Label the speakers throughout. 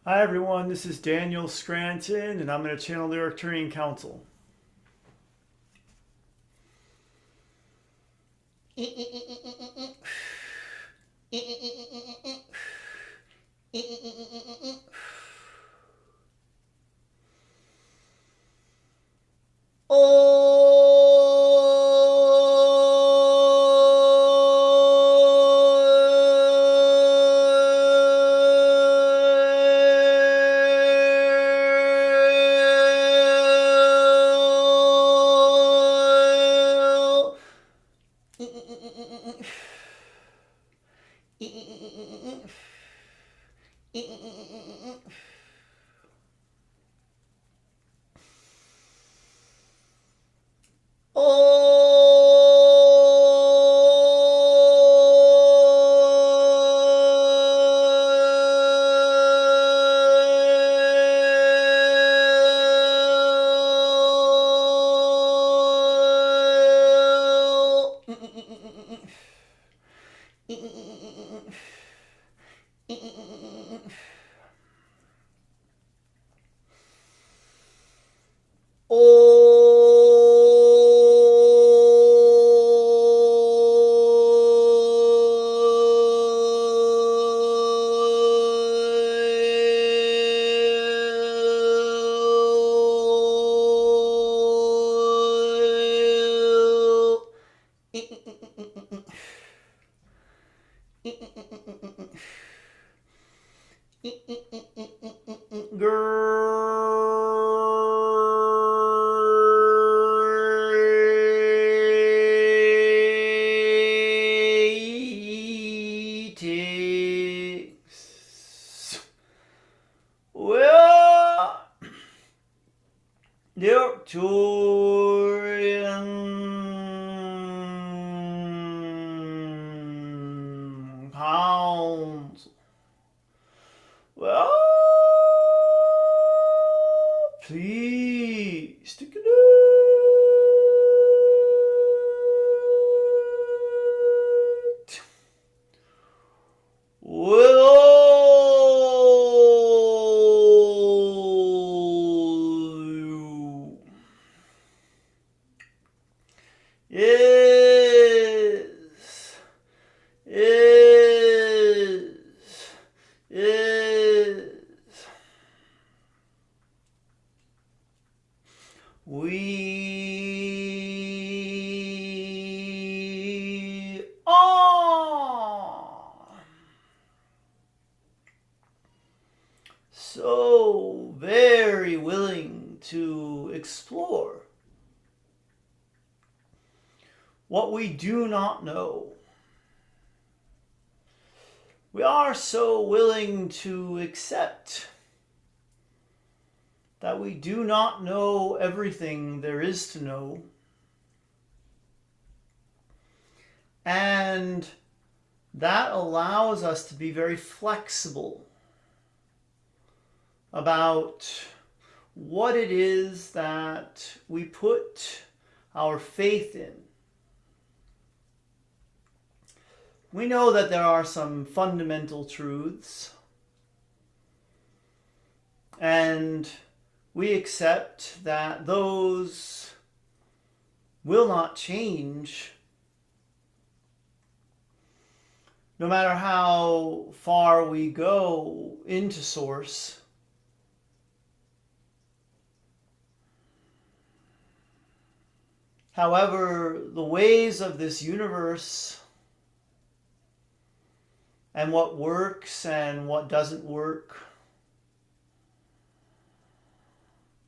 Speaker 1: Hi everyone, this is Daniel Scranton, and I'm going to channel the Arcturian Council. Greetings. Well, the Arcturian Council. Well, please stick it out. We are so very willing to explore what we do not know. We are so willing to accept that we do not know everything there is to know. And that allows us to be very flexible about what it is that we put our faith in. We know that there are some fundamental truths, and we accept that those will not change no matter how far we go into Source. However, the ways of this universe and what works and what doesn't work,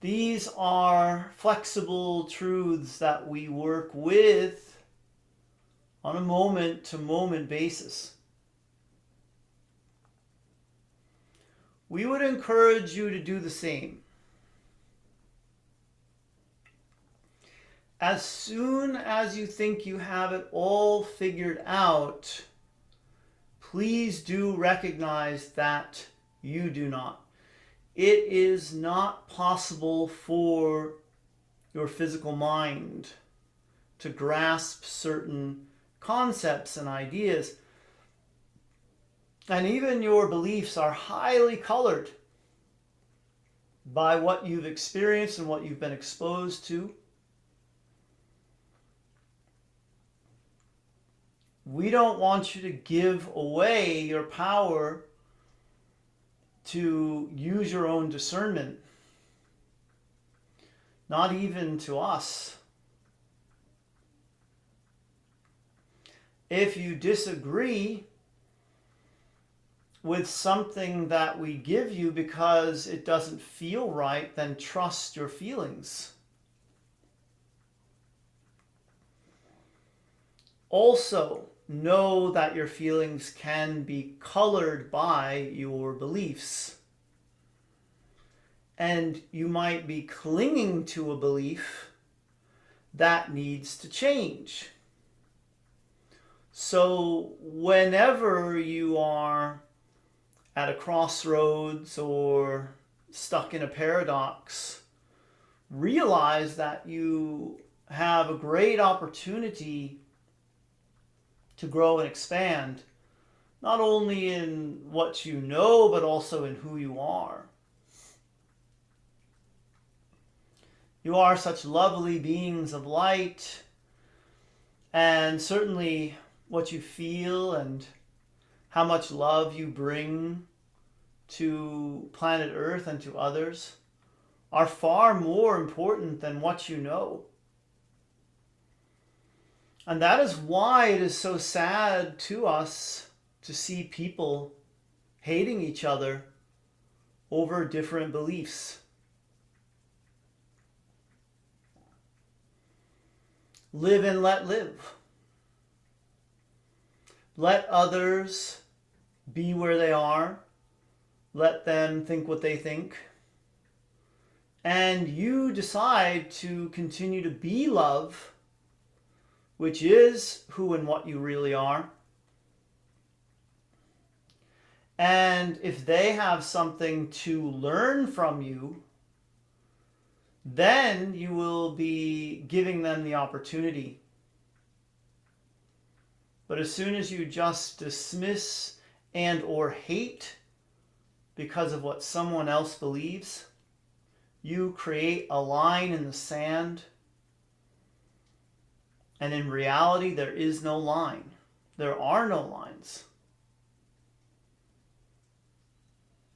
Speaker 1: these are flexible truths that we work with on a moment-to-moment basis. We would encourage you to do the same. As soon as you think you have it all figured out, please do recognize that you do not. It is not possible for your physical mind to grasp certain concepts and ideas. And even your beliefs are highly colored by what you've experienced and what you've been exposed to. We don't want you to give away your power to use your own discernment. Not even to us. If you disagree with something that we give you because it doesn't feel right, then trust your feelings. Also, know that your feelings can be colored by your beliefs. And you might be clinging to a belief that needs to change. So whenever you are at a crossroads or stuck in a paradox, realize that you have a great opportunity to grow and expand, not only in what you know, but also in who you are. You are such lovely beings of light, and certainly what you feel and how much love you bring to planet Earth and to others are far more important than what you know. And that is why it is so sad to us to see people hating each other over different beliefs. Live and let live. Let others be where they are. Let them think what they think. And you decide to continue to be love, which is who and what you really are. And if they have something to learn from you, then you will be giving them the opportunity. But as soon as you just dismiss and or hate because of what someone else believes, you create a line in the sand. And in reality, there is no line. There are no lines.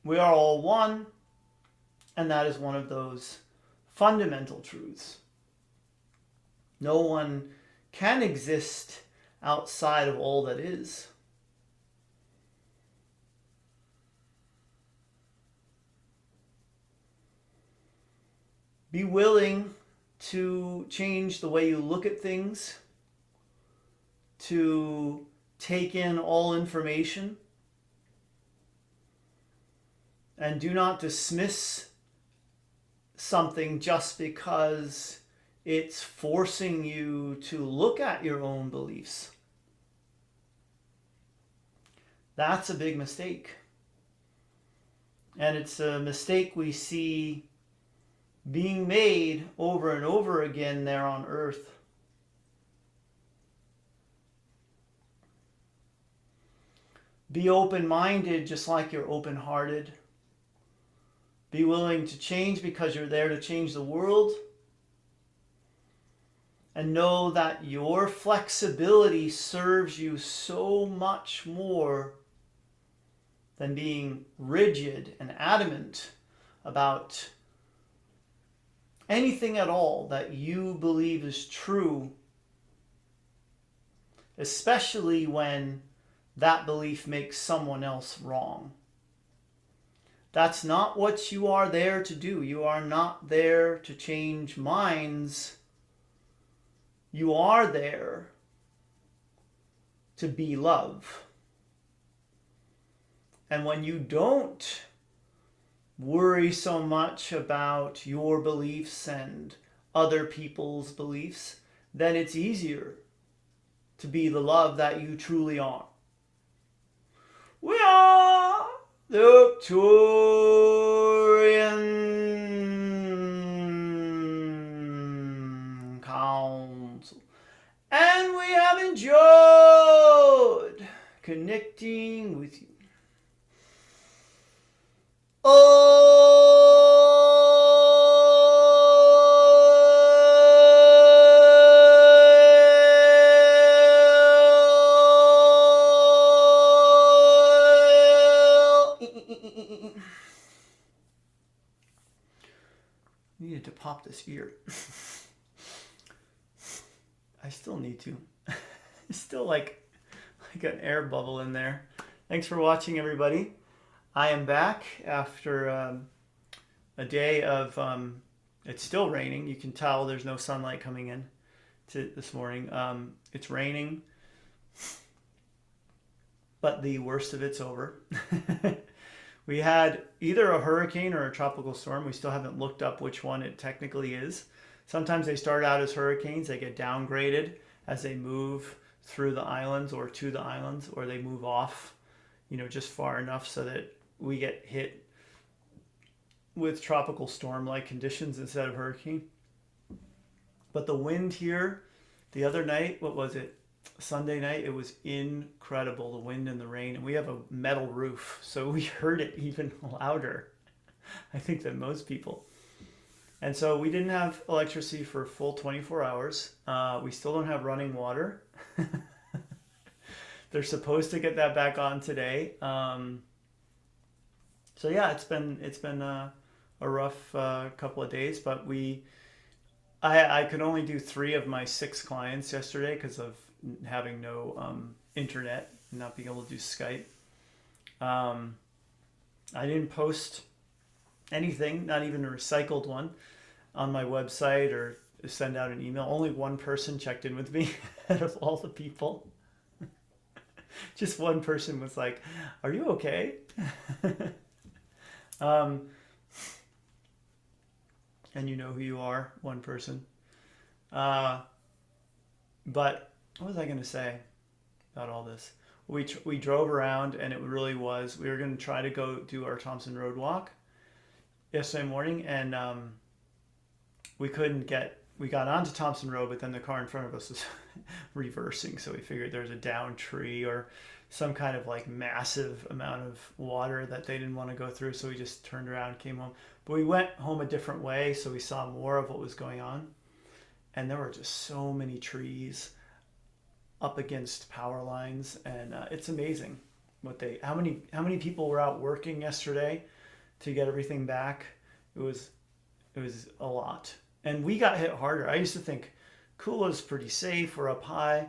Speaker 1: We are all one, and that is one of those fundamental truths. No one can exist outside of all that is. Be willing to change the way you look at things, to take in all information, and do not dismiss something just because it's forcing you to look at your own beliefs. That's a big mistake. And it's a mistake we see being made over and over again there on earth. Be open-minded just like you're open-hearted. Be willing to change because you're there to change the world. And know that your flexibility serves you so much more than being rigid and adamant about anything at all that you believe is true, especially when that belief makes someone else wrong. That's not what you are there to do. You are not there to change minds. You are there to be love. And when you don't worry so much about your beliefs and other people's beliefs, then it's easier to be the love that you truly are. We are the Arcturian Council, and we have enjoyed connecting with you. Oh! Needed to pop this ear. I still need to. It's still like an air bubble in there. Thanks for watching, everybody. I am back after a day of, it's still raining. You can tell there's no sunlight coming in this morning. It's raining, but the worst of it's over. We had either a hurricane or a tropical storm. We still haven't looked up which one it technically is. Sometimes they start out as hurricanes. They get downgraded as they move through the islands or to the islands, or they move off, just far enough so that we get hit with tropical storm-like conditions instead of hurricane. But the wind here the other night, what was it? Sunday night, it was incredible, the wind and the rain, and we have a metal roof, so we heard it even louder, I think, than most people. And so we didn't have electricity for a full 24 hours. We still don't have running water. They're supposed to get that back on today. So yeah, it's been a rough couple of days, but I could only do 3 of my 6 clients yesterday because of having no internet and not being able to do Skype. I didn't post anything, not even a recycled one, on my website or send out an email. Only one person checked in with me out of all the people. Just one person was like, "Are you okay?" And you know who you are, one person. But what was I going to say about all this? We drove around, and it really was, we were going to try to go do our Thompson Road walk yesterday morning, and we got onto Thompson Road, but then the car in front of us was reversing, so we figured there's a downed tree or some kind of like massive amount of water that they didn't want to go through, so we just turned around and came home. But we went home a different way, so we saw more of what was going on, and there were just so many trees up against power lines, and it's amazing how many people were out working yesterday to get everything back. It was a lot. And we got hit harder. I used to think Kula's pretty safe, we're up high,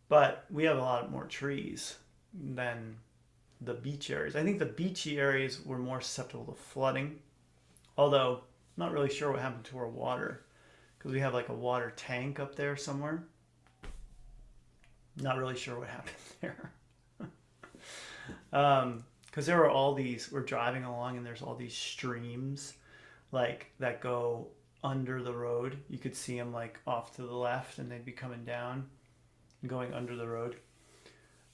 Speaker 1: but we have a lot more trees than the beach areas. I think the beachy areas were more susceptible to flooding, although I'm not really sure what happened to our water, because we have like a water tank up there somewhere. Not really sure what happened there. Because there were we're driving along, and there's all these streams like that go under the road. You could see them like off to the left, and they'd be coming down and going under the road,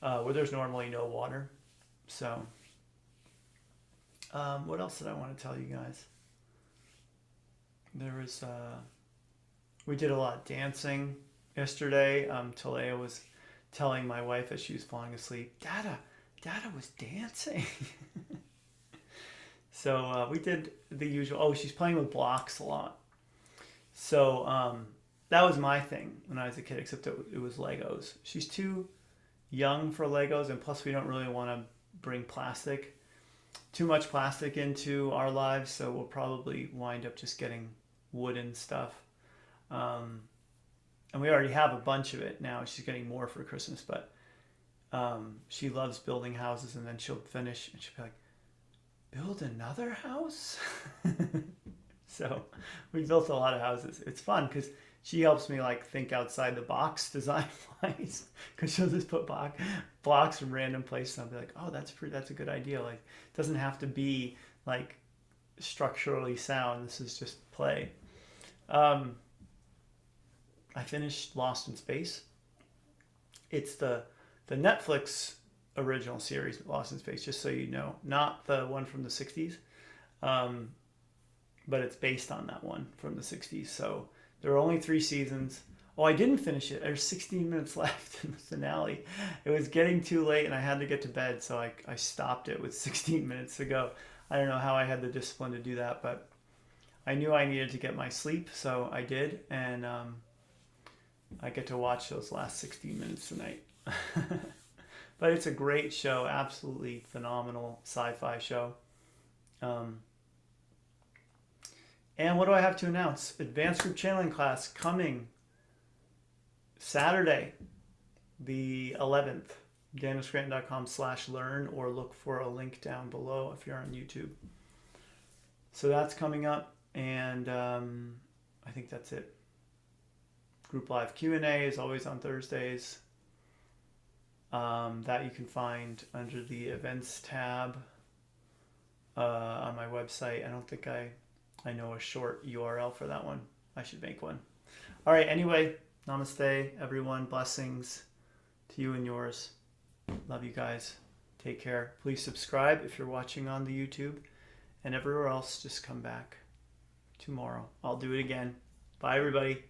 Speaker 1: where there's normally no water. So what else did I want to tell you guys? There was we did a lot of dancing yesterday. Talea was telling my wife as she was falling asleep, Dada was dancing. So we did the usual. Oh, she's playing with blocks a lot. So that was my thing when I was a kid, except it was Legos. She's too young for Legos, and plus we don't really want to bring too much plastic into our lives, so we'll probably wind up just getting wooden stuff. And we already have a bunch of it now. She's getting more for Christmas, but she loves building houses, and then she'll finish and she'll be like, "Build another house?" So we built a lot of houses. It's fun because she helps me like think outside the box design wise, because she'll just put blocks in random places, and I'll be like, "Oh, that's a good idea." Like, it doesn't have to be like structurally sound. This is just play. I finished Lost in Space. It's the Netflix original series, Lost in Space, just so you know. Not the one from the 60s, but it's based on that one from the 60s. So there are only 3 seasons. Oh, I didn't finish it. There's 16 minutes left in the finale. It was getting too late, and I had to get to bed, so I stopped it with 16 minutes to go. I don't know how I had the discipline to do that, but I knew I needed to get my sleep, so I did, and I get to watch those last 16 minutes tonight. But it's a great show, absolutely phenomenal sci-fi show. And what do I have to announce? Advanced group channeling class coming Saturday, the 11th. danielscranton.com/learn, or look for a link down below if you're on YouTube. So that's coming up, and I think that's it. Group live Q&A is always on Thursdays. That you can find under the events tab on my website. I don't think I know a short URL for that one. I should make one. All right, anyway, namaste, everyone. Blessings to you and yours. Love you guys. Take care. Please subscribe if you're watching on the YouTube. And everywhere else, just come back tomorrow. I'll do it again. Bye, everybody.